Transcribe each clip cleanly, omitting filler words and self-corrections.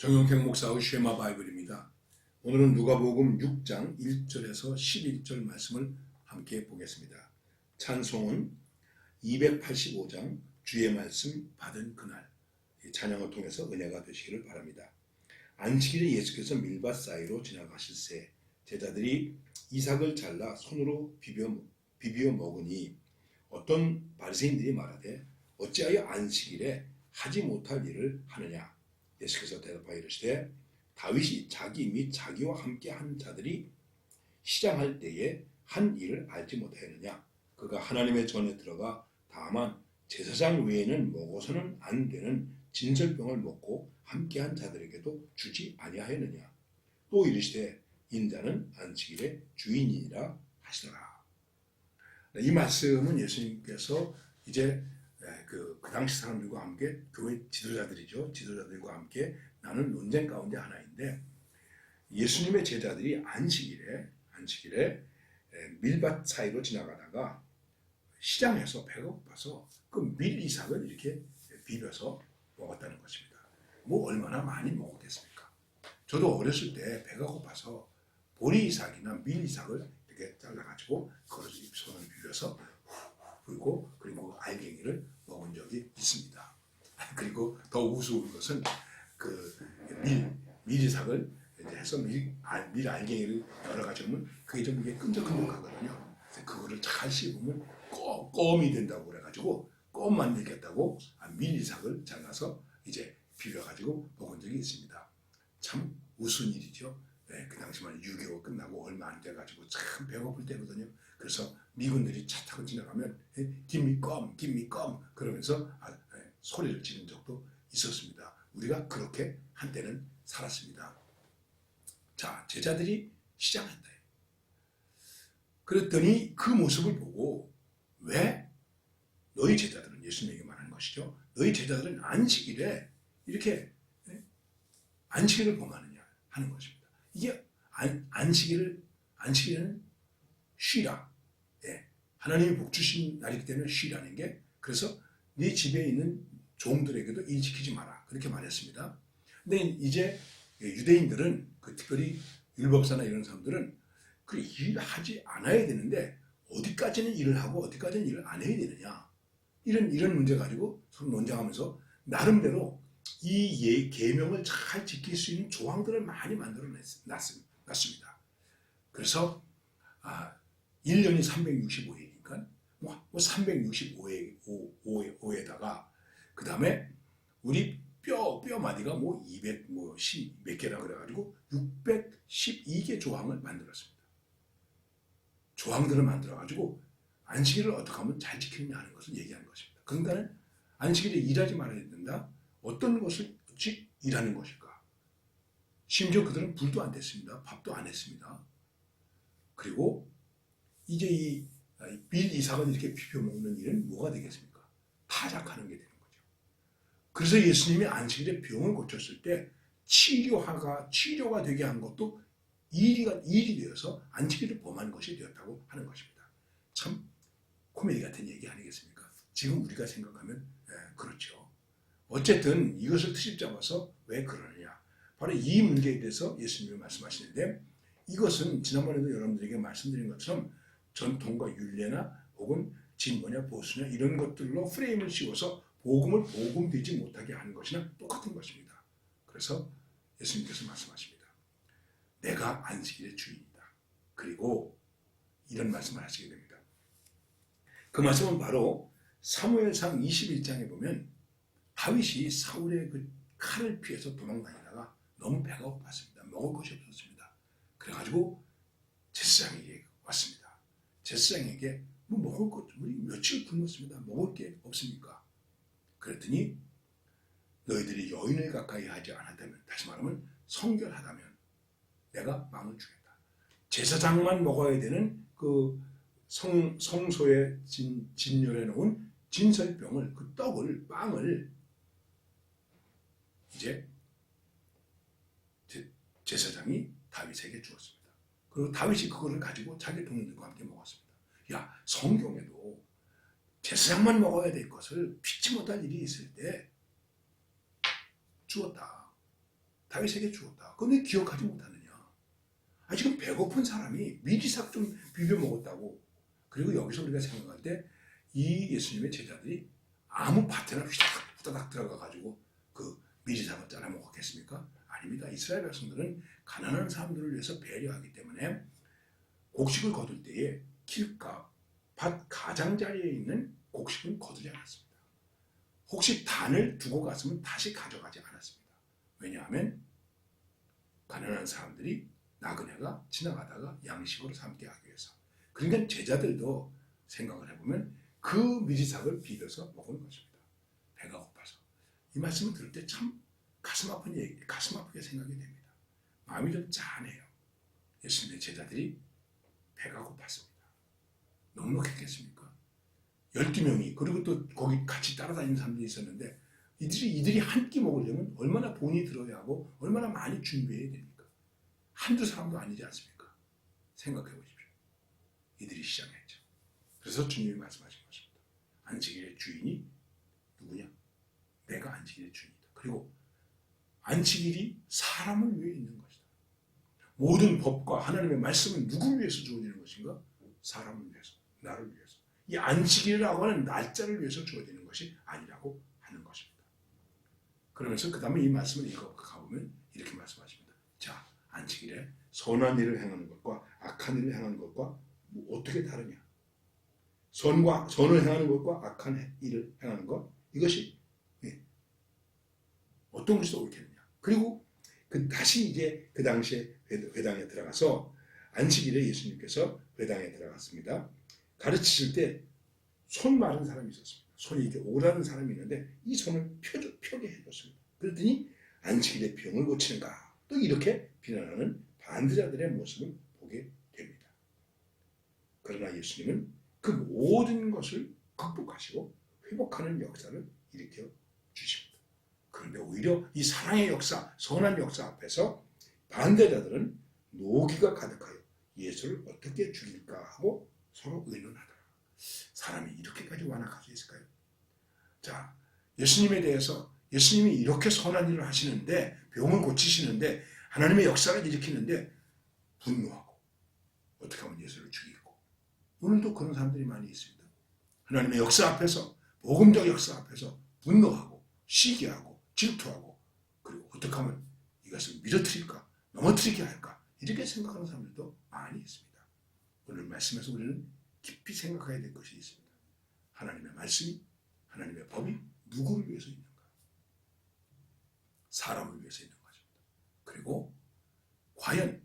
정용택 목사의 쉐마 바이블입니다. 오늘은 누가복음 6장 1절에서 11절 말씀을 함께 보겠습니다. 찬송은 285장 주의 말씀 받은 그날, 찬양을 통해서 은혜가 되시기를 바랍니다. 안식일에 예수께서 밀밭 사이로 지나가실새 제자들이 이삭을 잘라 손으로 비벼 먹으니 어떤 바리새인들이 말하되 어찌하여 안식일에 하지 못할 일을 하느냐. 예수께서 대답하여 이르시되 다윗이 자기 및 자기와 함께 한 자들이 시장할 때에 한 일을 알지 못하였느냐. 그가 하나님의 전에 들어가 다만 제사장 외에는 먹어서는 안 되는 진설병을 먹고 함께한 자들에게도 주지 아니하였느냐. 또 이르시되 인자는 안식일의 주인이니라 하시더라. 이 말씀은 예수님께서 이제 그 당시 사람들과 함께 교회 지도자들이죠. 지도자들과 함께 나눈 논쟁 가운데 하나인데, 예수님의 제자들이 안식일에 밀밭 사이로 지나가다가 시장에서 배가 고파서 그 밀이삭을 이렇게 비벼서 먹었다는 것입니다. 뭐 얼마나 많이 먹었겠습니까? 저도 어렸을 때 배가 고파서 보리이삭이나 밀이삭을 이렇게 잘라가지고 그걸 손을 비벼서 그리고 알갱이를 먹은 적이 있습니다. 그리고 더 우스운 것은 그 밀이삭을 해서 밀 알갱이를 열어가지고 하면 그게 좀 이게 끈적끈적하거든요. 그래서 그거를 잘 씹으면 껌이 된다고 그래가지고 껌 만들겠다고 밀이삭을 잘라서 이제 비벼가지고 먹은 적이 있습니다. 참 우스운 일이죠. 그 당시만 6.25 끝나고 얼마 안 돼가지고 참 배고플 때거든요. 그래서 미군들이 차 타고 지나가면 김미 껌 그러면서 소리를 지른 적도 있었습니다. 우리가 그렇게 한때는 살았습니다. 자, 제자들이 시장한다. 그랬더니 그 모습을 보고 왜 너희 제자들은, 예수님에게 말하는 것이죠. 너희 제자들은 안식일에 이렇게 안식일을 범하느냐 하는 것입니다. 이게 안식일은 쉬라. 하나님이 복 주신 날이기 때문에 쉬라는 게, 그래서 네 집에 있는 종들에게도 일 지키지 마라. 그렇게 말했습니다. 근데 이제 유대인들은, 특별히 율법사나 이런 사람들은 그 일을 하지 않아야 되는데 어디까지는 일을 하고 어디까지는 일을 안 해야 되느냐. 이런 문제 가지고 서로 논쟁하면서 나름대로 이 계명을 잘 지킬 수 있는 조항들을 많이 만들어 놨습니다. 그래서 1년이 365회니까 365회에다가 그 다음에 우리 뼈 마디가 200 몇 개라 그래가지고 612개 조항을 만들었습니다. 조항들을 만들어가지고 안식일을 어떻게 하면 잘 지키느냐 하는 것을 얘기하는 것입니다. 그러니까 안식일에 일하지 말아야 된다. 어떤 것을 일하는 것일까? 심지어 그들은 불도 안 댔습니다. 밥도 안 했습니다. 그리고 이제 이 밀이삭을 이렇게 비벼 먹는 일은 뭐가 되겠습니까? 타작하는 게 되는 거죠. 그래서 예수님이 안식일에 병을 고쳤을 때 치료가 되게 한 것도 일이 되어서 안식일을 범한 것이 되었다고 하는 것입니다. 참 코미디 같은 얘기 아니겠습니까? 지금 우리가 생각하면 그렇죠. 어쨌든 이것을 트집 잡아서 왜 그러느냐. 바로 이 문제에 대해서 예수님이 말씀하시는데, 이것은 지난번에도 여러분들에게 말씀드린 것처럼 전통과 율례나 혹은 진보냐 보수냐 이런 것들로 프레임을 씌워서 복음을 복음되지 못하게 하는 것이나 똑같은 것입니다. 그래서 예수님께서 말씀하십니다. 내가 안식일의 주인이다. 그리고 이런 말씀을 하시게 됩니다. 그 말씀은 바로 사무엘상 21장에 보면 다윗이 사울의 그 칼을 피해서 도망다니다가 너무 배가 고팠습니다. 먹을 것이 없었습니다. 그래가지고 제사장에게 왔습니다. 제사장에게 먹을 것, 우리 며칠 굶었습니다. 먹을 게 없습니까? 그랬더니 너희들이 여인을 가까이 하지 않았다면, 다시 말하면 성결하다면 내가 마음을 주겠다. 제사장만 먹어야 되는 그 성소에 진열해 놓은 진설병을, 그 빵을 이제 제사장이 다윗에게 주었습니다. 그리고 다윗이 그거를 가지고 자기 동료들과 함께 먹었습니다. 성경에도 제사장만 먹어야 될 것을 피치 못할 일이 있을 때 주었다. 다윗에게 주었다. 그건 왜 기억하지 못하느냐? 지금 배고픈 사람이 미리삭 좀 비벼 먹었다고. 그리고 여기서 우리가 생각할 때 이 예수님의 제자들이 아무 파트나 후다닥 후다닥 들어가가지고 그 미리삭을 잘라 먹었겠습니까? 아닙니다. 이스라엘 백성들은 가난한 사람들을 위해서 배려하기 때문에 곡식을 거둘 때에 길가, 밭 가장자리에 있는 곡식은 거두지 않았습니다. 혹시 단을 두고 갔으면 다시 가져가지 않았습니다. 왜냐하면 가난한 사람들이 나그네가 지나가다가 양식으로 삼게 하기 위해서. 그러니까 제자들도 생각을 해보면 그 미리삭을 비벼서 먹은 것입니다. 배가 고파서. 이 말씀을 들을 때 참 가슴 아프게 생각이 됩니다. 마음이 좀 짠해요. 예수님의 제자들이 배가 고팠습니다. 넉넉했겠습니까? 12명이 그리고 또 거기 같이 따라다니는 사람들이 있었는데 이들이 한 끼 먹으려면 얼마나 돈이 들어야 하고 얼마나 많이 준비해야 됩니까? 한두 사람도 아니지 않습니까? 생각해 보십시오. 이들이 시작했죠. 그래서 주님이 말씀하신 것입니다. 안식일의 주인이 누구냐? 내가 안식일의 주인이다. 그리고 안식일이 사람을 위해 있는 것이다. 모든 법과 하나님의 말씀은 누구를 위해서 주어지는 것인가? 사람을 위해서, 나를 위해서. 이 안식일이라고 하는 날짜를 위해서 주어지는 것이 아니라고 하는 것입니다. 그러면서 그 다음에 이 말씀을 읽어가보면 이렇게 말씀하십니다. 자, 안식일에 선한 일을 행하는 것과 악한 일을 행하는 것과 어떻게 다르냐? 선을 행하는 것과 악한 일을 행하는 것, 이것이 어떤 것이 더 옳겠느냐? 그리고 다시 이제 그 당시에 회당에 들어가서 안식일에 예수님께서 회당에 들어갔습니다. 가르치실 때 손 마른 사람이 있었습니다. 손이 이렇게 오라는 사람이 있는데 이 손을 펴게 해줬습니다. 그랬더니 안식일에 병을 고치는가? 또 이렇게 비난하는 반대자들의 모습을 보게 됩니다. 그러나 예수님은 그 모든 것을 극복하시고 회복하는 역사를 일으켜 주십니다. 그런데 오히려 이 사랑의 역사, 선한 역사 앞에서 반대자들은 노기가 가득하여 예수를 어떻게 죽일까 하고 서로 의논하더라. 사람이 이렇게까지 완악할 수 있을까요? 자, 예수님에 대해서 예수님이 이렇게 선한 일을 하시는데 병을 고치시는데 하나님의 역사를 일으키는데 분노하고 어떻게 하면 예수를 죽이고 오늘도 그런 사람들이 많이 있습니다. 하나님의 역사 앞에서 복음적 역사 앞에서 분노하고 시기하고 질투하고 그리고 어떻게 하면 이것을 밀어뜨릴까 넘어뜨리게 할까 이렇게 생각하는 사람들도 많이 있습니다. 오늘 말씀에서 우리는 깊이 생각해야 될 것이 있습니다. 하나님의 말씀이 하나님의 법이 누구를 위해서 있는가? 사람을 위해서 있는 것입니다. 그리고 과연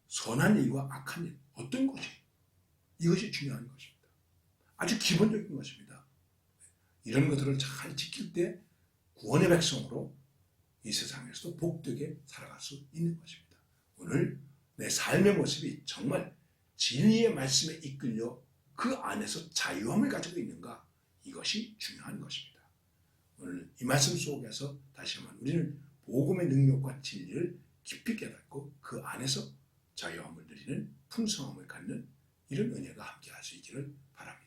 선한 일과 악한 일 어떤 것이 이것이 중요한 것입니다. 아주 기본적인 것입니다. 이런 것들을 잘 지킬 때 구원의 백성으로 이 세상에서도 복되게 살아갈 수 있는 것입니다. 오늘 내 삶의 모습이 정말 진리의 말씀에 이끌려 그 안에서 자유함을 가지고 있는가? 이것이 중요한 것입니다. 오늘 이 말씀 속에서 다시 한번 우리는 복음의 능력과 진리를 깊이 깨닫고 그 안에서 자유함을 누리는 풍성함을 갖는 이런 은혜가 함께 할 수 있기를 바랍니다.